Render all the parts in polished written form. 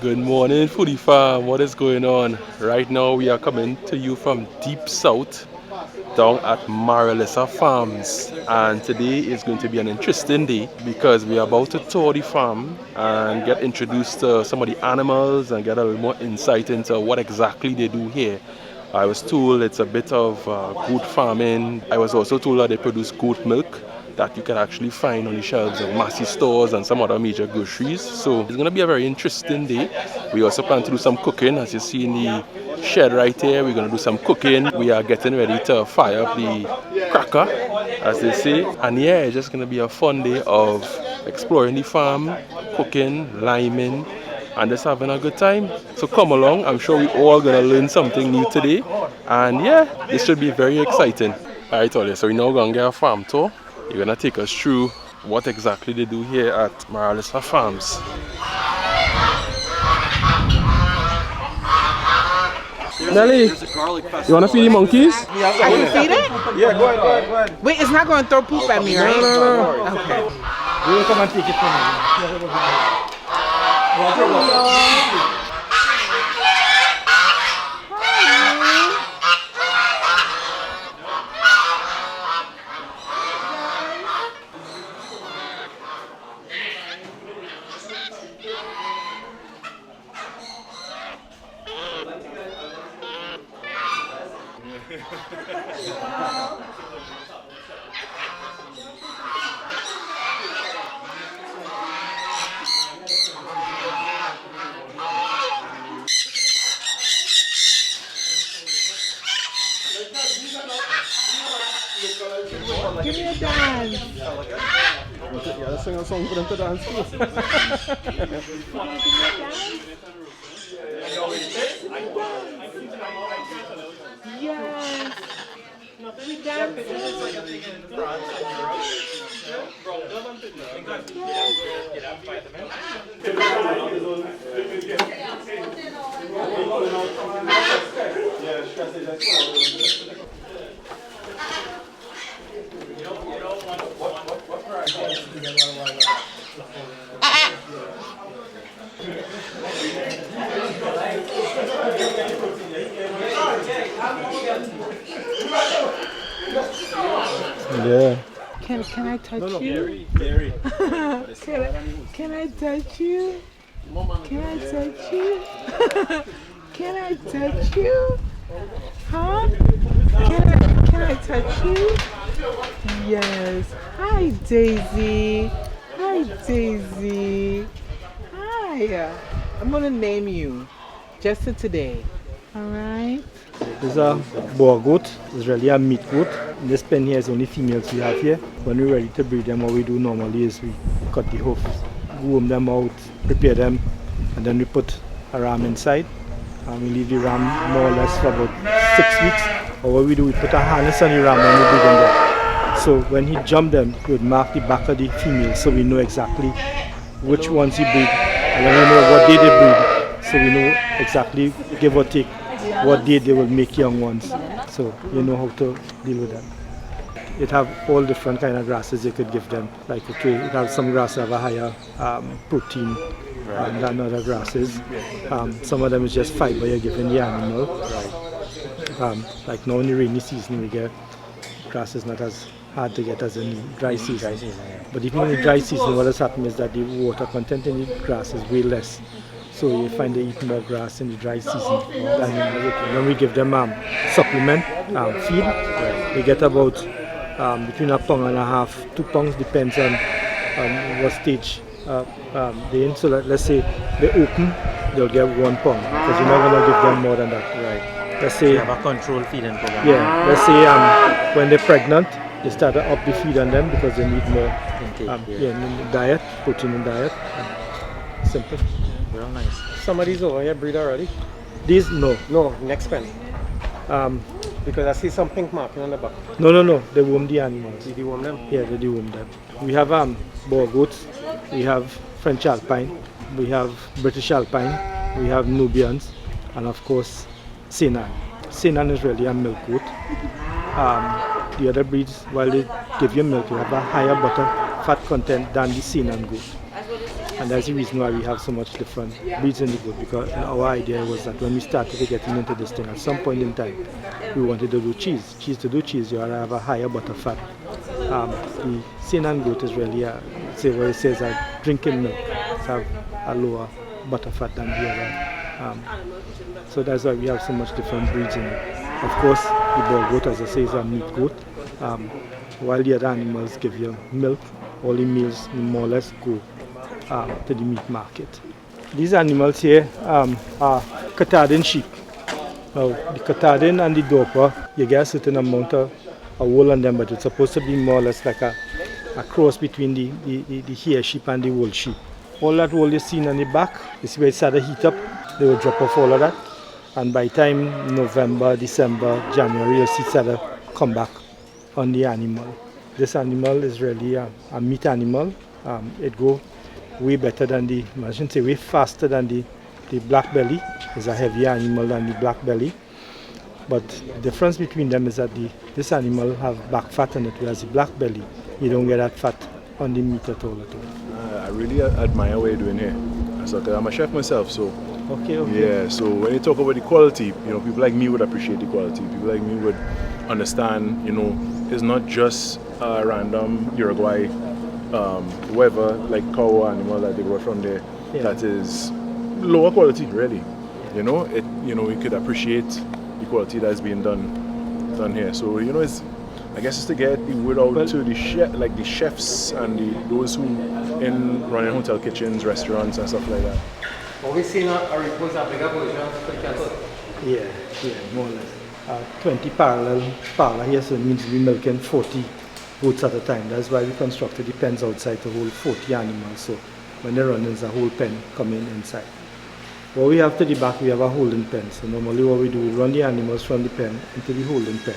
Good morning, Foodie Farm. What is going on? Right now, we are coming to you from deep south, down at Marilissa Farms. And today is going to be an interesting day because we are about to tour the farm and get introduced to some of the animals and get a little more insight into what exactly they do here. I was told it's a bit of goat farming. I was also told that they produce goat milk that you can actually find on the shelves of Massy stores and some other major groceries. So it's going to be a very interesting day. We also plan to do some cooking. As you see in the shed right here, we're going to do some cooking. We are getting ready to fire up the cracker, as they say. And yeah, it's just going to be a fun day of exploring the farm, cooking, liming, and just having a good time. So come along. I'm sure we're all going to learn something new today. And yeah, this should be very exciting. Alright, Ollie, so we're now going to get a farm tour. You're going to take us through what exactly they do here at Marilissa Farms. Nelly, you want to feed the monkeys? I can feed it? Yeah, go ahead. Wait, it's not going to throw poop at me, right? No. Okay. We will come and take it from you. Give me a dance. Yeah, let's sing a song for them to dance to. Yes. We dance. Yeah. Can I touch you? Can I touch you? Can I touch you? Can I touch you? Huh? Can I touch you? Yes. Hi, Daisy. Hi, Daisy. Hi. I'm gonna name you just for today. All right. This is a boar goat. It's really a meat goat. This pen here is only females we have here. When we're ready to breed them, what we do normally is we cut the hoofs, warm them out, prepare them, and then we put a ram inside. And we leave the ram more or less for about 6 weeks. Or what we do, we put a harness on the ram when we breed them there. So when he jumped them, we would mark the back of the female so we know exactly which ones he breed. And then we know what day they breed. So we know exactly, give or take, what day they will make young ones. So you know how to deal with them. It have all different kind of grasses you could give them. Like okay, it has some grasses have a higher protein than other grasses. Some of them is just fiber you're giving the animal. Like now in the rainy season we get grasses not as hard to get as in dry season. But even in the dry season what has happened is that the water content in the grass is way less. So you find they eat more grass in the dry season than when we give them supplement feed. They get about between 1.5 pounds, 2 pounds, depends on what stage they're in. So let's say they open, they'll get 1 pound because you're not going to give them more than that. Right. Let's say you have a controlled feeding program. Yeah. Let's say when they're pregnant, they start to up the feed on them because they need more in the diet, protein in diet. Simple. Real nice. Some of these over here breed already? These no. No, next pen. Because I see some pink marking on the back. No. They worm the animals. Did you worm them? Yeah, they do worm them. We have boar goats, we have French Alpine, we have British Alpine, we have Nubians, and of course Senan. Senan is really a milk goat. The other breeds, while they give you milk, you have a higher butter fat content than the Senan goat. And that's the reason why we have so much different breeds in the goat, because our idea was that when we started getting into this thing, at some point in time, we wanted to do cheese. To do cheese, you have to have a higher butter fat. The Sainan goat is really, say what it says, drinking milk. It's have a lower butter fat than the other. So that's why we have so much different breeds in it. Of course, the boar goat, as I say, is a meat goat. While the other animals give you milk, all the meals more or less go to the meat market. These animals here are Katahdin sheep. Now, the Katahdin and the Dorper, you get a certain amount of wool on them, but it's supposed to be more or less like a cross between the hair sheep and the wool sheep. All that wool you see on the back, you see where it started to heat up, they will drop off all of that. And by time November, December, January, you see it start to come back on the animal. This animal is really a meat animal. It go way better than I shouldn't say way faster than the black belly. It's a heavier animal than the black belly. But the difference between them is that this animal have back fat on it, whereas the black belly, you don't get that fat on the meat at all. I really admire what you're doing here. So, I'm a chef myself, so okay. Yeah, so when you talk about the quality, people like me would appreciate the quality. People like me would understand, it's not just a random Uruguay, whatever, like cow animal that they brought from there, that is lower quality, really. We could appreciate the quality that's being done here. So, I guess it's to get the word out to the chefs and those who in running hotel kitchens, restaurants and stuff like that. Always seen a repose a bigger version. Yeah, more or less. 20 parallel here, so it means we're milking 40 goats at a time. That's why we constructed the pens outside to hold 40 animals. So when they run, there's a whole pen coming inside. What we have to the back, we have a holding pen. So normally what we do, we run the animals from the pen into the holding pen.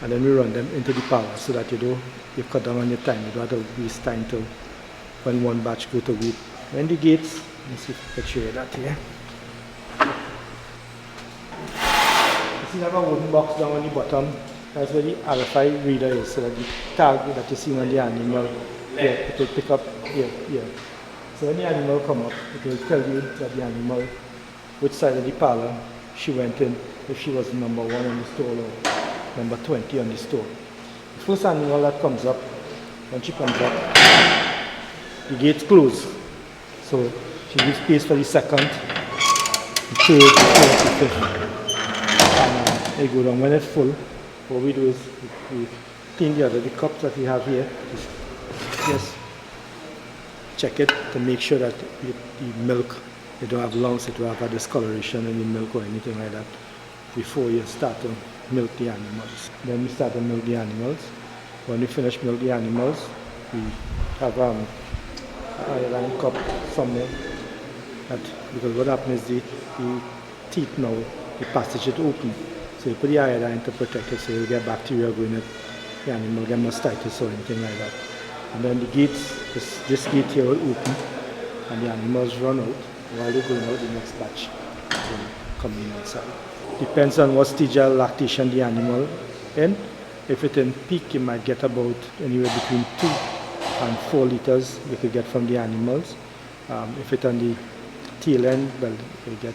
And then we run them into the parlor so that you cut down on your time. You don't have to waste time to when one batch go to wait. When the gates, let's see if I can show you that here. You see that wooden box down on the bottom? That's where the RFI reader is, so that the tag that you see on the animal, it will pick up here. So when the animal come up, it will tell you that the animal, which side of the parlor she went in, if she was number 1 on the stall or number 20 on the store. The first animal that comes up, when she comes up, the gates close. So she gives space for the second, the third, the fifth. And they go down. When it's full, what we do is we clean the cups that we have here. Just check it to make sure that the milk, you don't have lumps, it don't have a discoloration in the milk or anything like that before you start to milk the animals. Then we start to milk the animals. When we finish milk the animals, we have a iron cup somewhere. Because what happens is the teeth now, the passage is open. So you put the iodine to protect it so you get bacteria going in the animal, get mastitis or anything like that. And then the gates, this gate here will open and the animals run out. While they're going out, the next batch will come in outside. Depends on what stage of lactation the animal in. If it's in peak, you might get about anywhere between 2 and 4 liters you could get from the animals. If it's on the tail end, well, this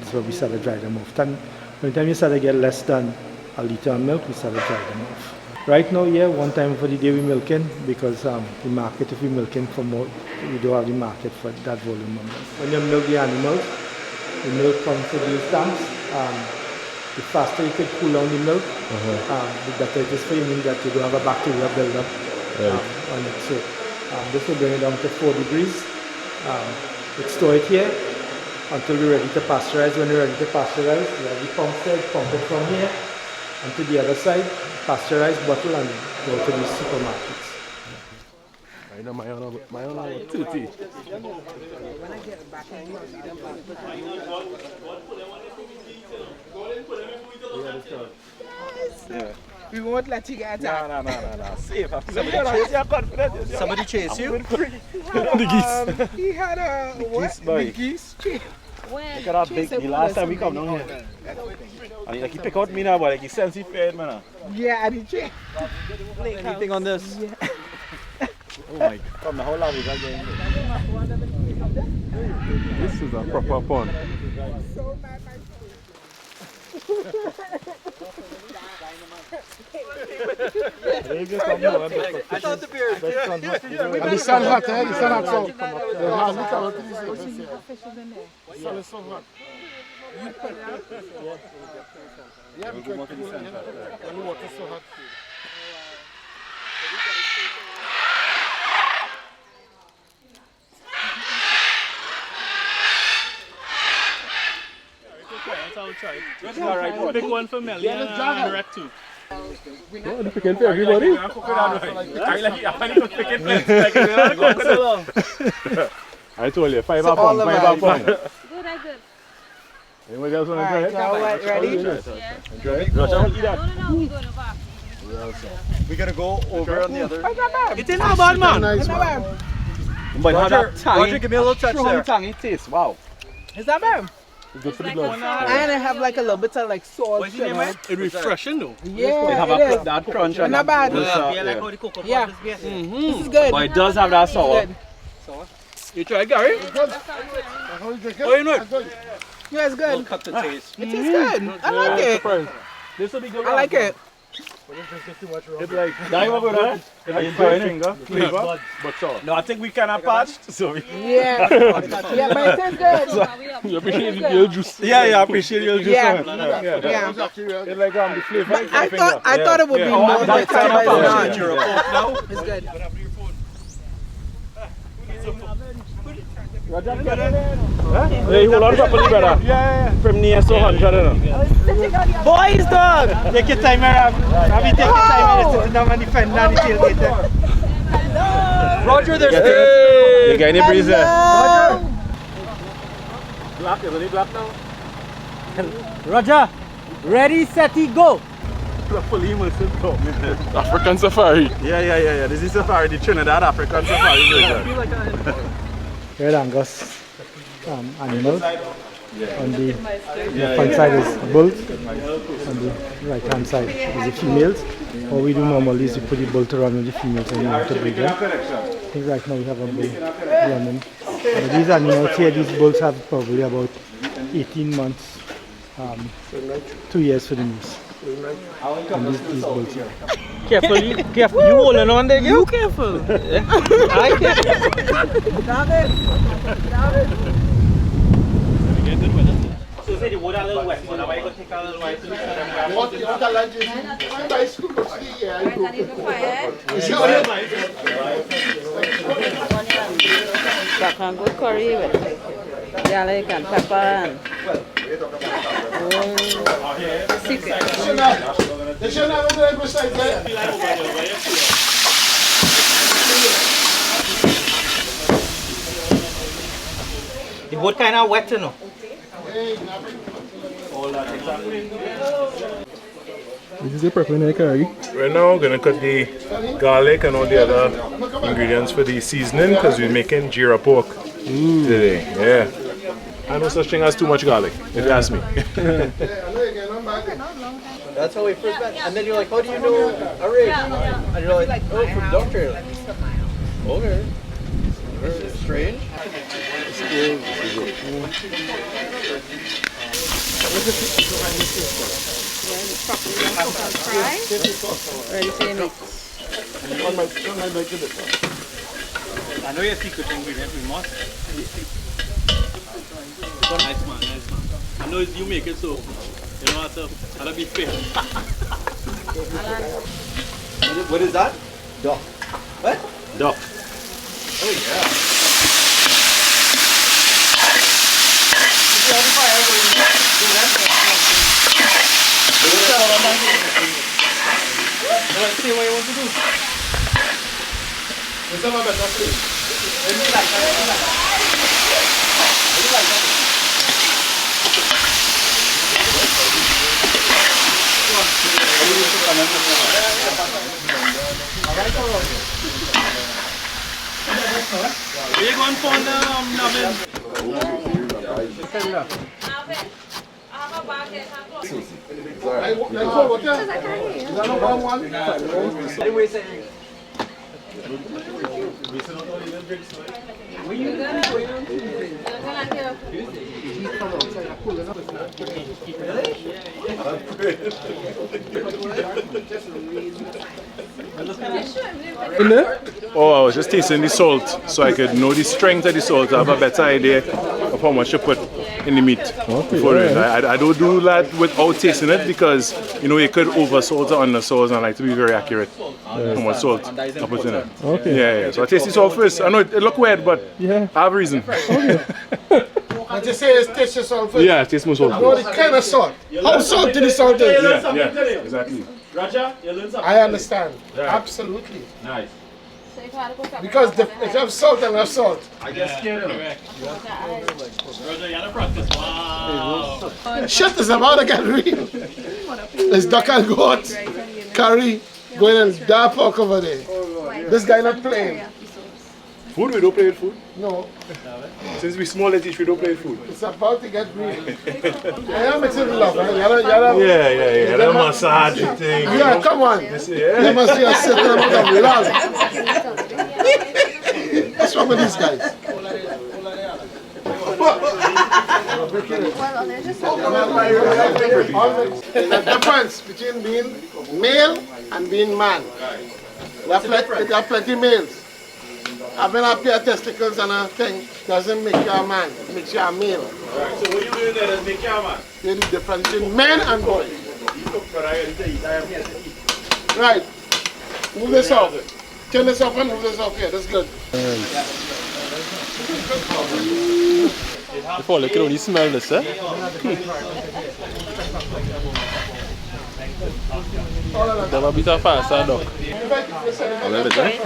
is where we start to dry them off. By the time you start to get less than a liter of milk, we start to dry them off. Right now, one time for the day we're milking, because the market, if we're milking for more, we don't have the market for that volume of milk. When you milk the animals, the milk comes to these tanks. The faster you can cool down the milk, the better it is for you, meaning that you don't have a bacteria build-up on it. So this will bring it down to 4 degrees. We store it here until we're ready to pasteurize. When we're ready to pasteurize, we have the pump side, pump it from here and to the other side, pasteurize, bottle, and go to the supermarkets. I know my own tutti. Yeah. We won't let you get out. No. Safe. Somebody chase you? The geese. He had a what? The geese. Look at that big, the last time we come down here. And he pick out me now, but he sense he fed, man. Yeah, and he chased. Anything on this? Yeah. Oh my God. From the whole of it again. This is a proper pond. I thought the beer. And the sun hot, eh? The sun hot, so the house look out to this. The sun is so hot. Yeah, because when the water is so hot. Alright, big one for Melly and Rhett too. Oh, the picking for everybody. I told you, 5 pound, 5 pound. Good, I good. Anybody else want to try it? Y'all ready? Yeah. Try it? Roger, eat that. No, we going to back. We gotta go over on the other. It's not bad, man. Nice, man. But Roger, give me a little touch there. tangy taste. Wow. Is that bad? It's good for the blood. And I have like a little bit of like salt. What's your name, man? It's refreshing, though. Yeah, it is. That crunch and Not bad. Yeah. This is good. But it does have that sour. Good. You try, Gary? Oh, you know it? Yeah, it's good. Cut the taste. It is good. I like it. This will be good. I like it. It's like, that you want to go like finger, flavor, but sour. No, I think we kind of patched, so we... Yeah. Yeah, but it is good. You appreciate your juice. Yeah, I appreciate your juice. Yeah. Yeah. It's like the flavor. I thought it would be more bitter, but it's not. It's good. Hey, hold on properly, brother. Yeah. From near so 100. Boys, dog! Take your time, Arab. Have you take your time and sit down and defend down the tailgate. Roger, there's You got any breeze there? Roger! Black, is it black now? Roger, ready, set, go. Fully immersive government. African safari. Yeah. This is safari, the Trinidad African safari version. Red Angus animals. On the front side is bulls, on the right hand side is the females. What we do normally is we put the bull to run with the females and we to breed them. I think right now we have a bull running. These animals here, these bulls have probably about 18 months, 2 years for the news. And these bulls here. Careful, you holding on there, you careful. I So say the water a little wet, so now I go take a little white to Back and good curry with garlic and pepper and secret. The boat kind of wet, you know. This is the preparing curry. Right now, we're going to cut the garlic and all the other ingredients for the seasoning because we're making Geera pork today. Yeah. I know such thing as too much garlic, if you ask me. That's how we first met. And then you're like, how do you know a rig? And you're like, oh, from Doctor. Okay. Strange. Ready for your mix. I know your secret ingredient, we must. Nice man. I know it's you make it, so you don't have to be fair. What is that? Duck. What? Duck. Oh yeah. Let's see what you want to do. What's up, Robert? Let's see. Let me like that. Are you going for In there? Oh, I was just tasting the salt so I could know the strength of the salt, have a better idea of how much to put in the meat. Before it. I don't do that without tasting it because you know you could over salt or under salt, and I like to be very accurate how much salt I put in it. Okay. Yeah. So I taste the salt first. I know it look weird, but Yeah. I have a reason. And to say it's taste your salt first. Yeah, taste more salt Know first. the kind of salt. How salty the salt is. Yeah, exactly. I understand. Absolutely. Nice. Because if you have salt and have salt. I get scared of it. Roger, you had to practice. Wow. Shit is about to get real. There's duck and goat, curry, going and dark pork over there. This guy not playing. Food, we don't play with food. No, Since we small at each, we don't play with food. it's about to get real. I am mixing with love, right? Yada. Yeah. That massage thing. Yeah, come on. You must be a certain amount of love. What's wrong with these guys? There's a difference between being male and being man. There are plenty males. Having a pair of testicles and a thing doesn't make you a man, it makes you a male. Alright, so what you doing there is make you a man. There's the difference between men and boys. Right. Move this off. Turn this off and move this off here. That's good. Before, you can only smell this, eh? That might be so fast, dog. A little bit, eh?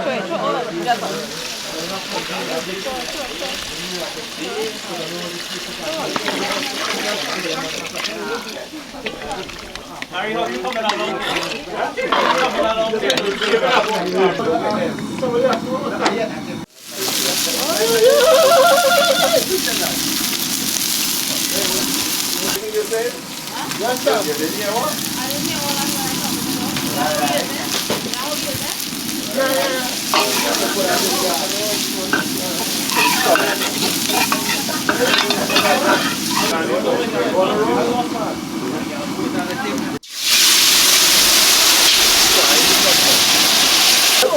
Harry, how you coming along? Coming along.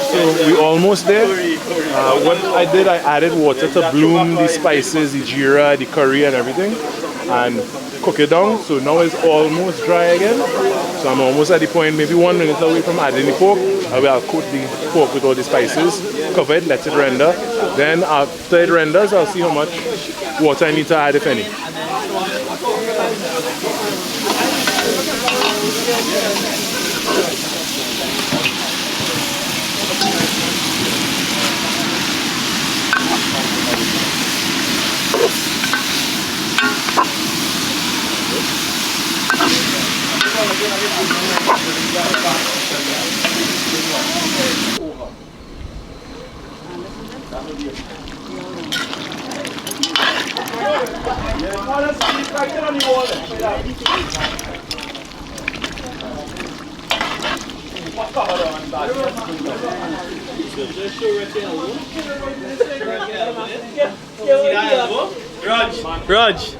So we almost there. What I did, I added water to bloom the spices, the Geera, the curry and everything, and cook it down. So now it's almost dry again. So I'm almost at the point, maybe 1 minute away from adding the pork. I will coat the pork with all the spices, cover it, let it render. Then after it renders, I'll see how much water I need to add, if any. Raj,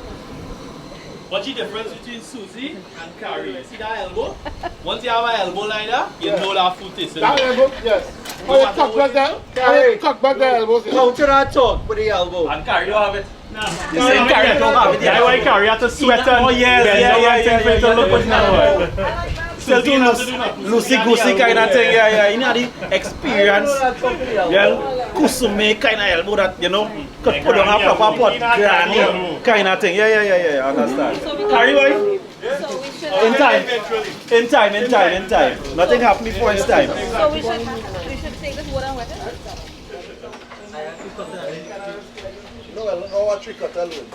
what's the difference between Suzie and Khary? You see that elbow? Once you have an elbow like that, you know that food tastes. That elbow, yes. How you cock back that? How you cock back the elbows? How to that talk with the elbow? And Khary don't have it. No. You say Khary don't have it. That's why Khary had to sweat and bend down and look now. Still do loosey-goosey kind of thing, yeah. You know the experience, yeah, kusume kind of elbow that, you know, could put on a proper pot, granny kind of thing, yeah, I understand. Khary, boy? In time. Nothing happened before it's time. So we should take this water and wet it? No, what trick cut alone.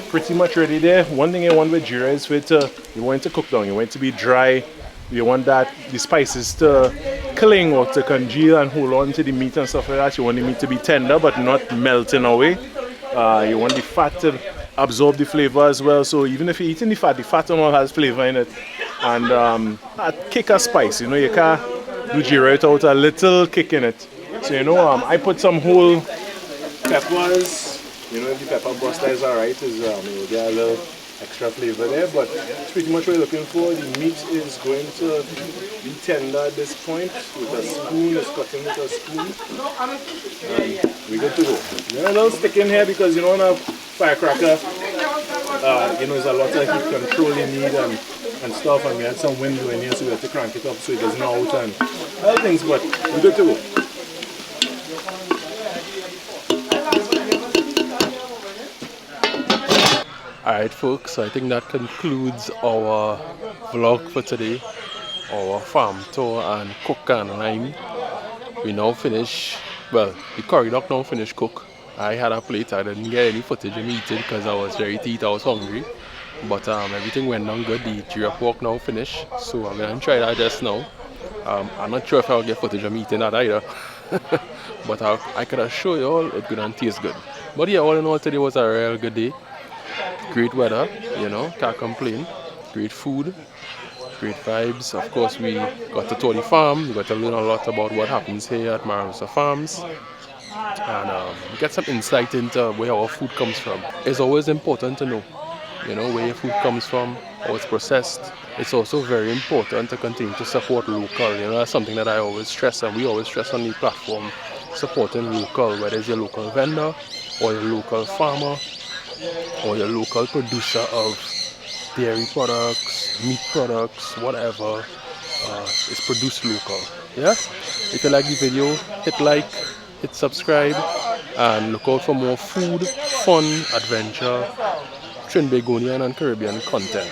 Pretty much ready there. One thing I want with Geera is you want it to cook down. You want it to be dry. You want the spices to cling or to congeal and hold on to the meat and stuff like that. You want the meat to be tender but not melting away. You want the fat to absorb the flavor as well. So even if you're eating the fat and all has flavor in it. And a kick of spice, you know, you can't do Geera without a little kick in it. So you know, I put some whole peppers. You know, if the pepper buster is alright, you'll get a little extra flavor there. But it's pretty much what you're looking for. The meat is going to be tender at this point with a spoon. It's cutting with a spoon. And we're good to go. You're a little stick in here because you know, on a firecracker, you know, there's a lot of heat control you need and stuff, and we had some wind in here, so we had to crank it up so it doesn't out and other things, but we're good to go. Alright folks, so I think that concludes our vlog for today. Our farm tour and cook and lime. We now finish, well, the curry duck now finished cook. I had a plate, I didn't get any footage of me eating because I was very teeth, I was hungry. But everything went down good. The Geera pork now finished, so I'm gonna try that just now. I'm not sure if I'll get footage of me eating that either. But I could assure you all it gonna taste good. But yeah, all in all today was a real good day. Great weather, you know, can't complain. Great food, great vibes. Of course, we got to tour the farm. We got to learn a lot about what happens here at Marilissa Farms. And get some insight into where our food comes from. It's always important to know, you know, where your food comes from, how it's processed. It's also very important to continue to support local. You know, that's something that I always stress, and we always stress on the platform, supporting local, whether it's your local vendor or your local farmer or your local producer of dairy products, meat products, whatever. It's produced local. Yeah? If you like the video, hit like, hit subscribe, and look out for more food, fun, adventure, Trinbagonian and Caribbean content.